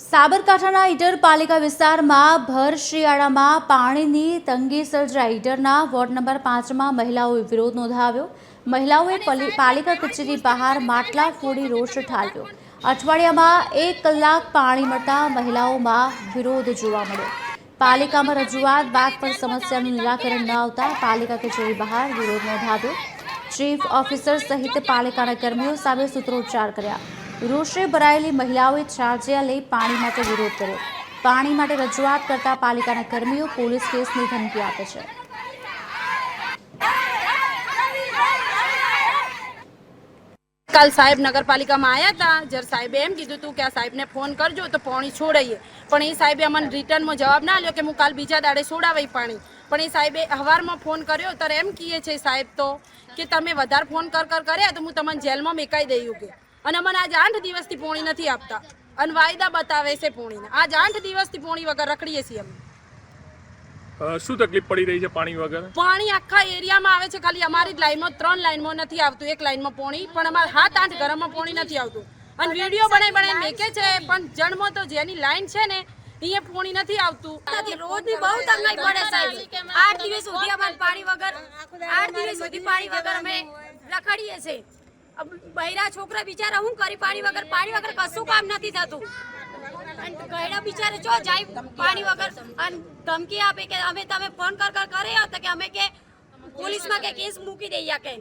સાબરકાંઠાના ઈડર પાલિકા વિસ્તારમાં ભર શિયાળામાં પાણીની તંગી સર્જાઈ। ઈડરના વોર્ડ નંબર 5માં મહિલાઓએ વિરોધ નોંધાવ્યો। મહિલાઓએ પાલિકા કચેરી બહાર માટલા ફોડી રોષ ઠાલવ્યો। અઠવાડિયામાં 1 કલાક પાણી મળતા મહિલાઓમાં વિરોધ જોવા મળ્યો। પાલિકામાં રજૂઆત બાદ પણ સમસ્યાનું નિરાકરણ ન આવતા પાલિકા કચેરી બહાર વિરોધ નોંધાવ્યો। ચીફ ઓફિસર સહિત પાલિકાના કર્મીઓ સામે સૂત્રોચ્ચાર કર્યા। રોષે ભરાયેલી મહિલાઓએ ચાર્જિયા લઈ પાણી માટે વિરોધ કર્યો। પાણી માટે રજૂઆત કરતા પાલિકાના કર્મીઓ પોલીસ કેસની ધમકી આપે છે। કાલ સાહેબ નગરપાલિકામાં આવ્યા હતા, જ્યારે સાહેબે એમ કીધું હતું કે આ સાહેબને ફોન કરજો તો પાણી છોડાઈએ, પણ એ સાહેબે અમને રિટર્નમાં જવાબ ના આપ્યો કે હું કાલ બીજા દાડે છોડાવાય પાણી। પણ એ સાહેબે સવારમાં ફોન કર્યો ત્યારે એમ કહે છે સાહેબ તો કે તમે વધારે ફોન કર્યા તો હું તમને જેલમાં મેકાઈ દઉં કે, અને અમને આજ 8 દિવસથી પાણી નથી આપતા અને વાયદા બતાવે છે પાણીના। આજ 8 દિવસથી પાણી વગર રખડીએ છીએ અમે। શું તકલીફ પડી રહી છે પાણી વગર? પાણી આખા એરિયામાં આવે છે, ખાલી અમારી જ લાઈનમાં 3 લાઈનમાં નથી આવતું, એક લાઈનમાં પાણી, પણ અમારે 7-8 ઘરમાં પાણી નથી આવતું અને વિડીયો બનાવી મેકે છે, પણ જણમાં તો જેની લાઈન છે ને અહીંયા પાણી નથી આવતું। રોજની બહુ તકલીફ પડે સાહેબ। 8 દિવસ સુધી અમારે પાણી વગર 8 દિવસ સુધી પાણી વગર અમે રખડીએ છીએ। બૈરા છોકરા બિચારા શું કરી પાણી વગર કશું કામ નથી થતું। ગયડા બિચારે જો જાય પાણી વગર અને ધમકી આપે કે અમે તમે ફોન કર્યા હતા કે અમે કે પોલીસમાં કે કેસ મૂકી દઈએ કે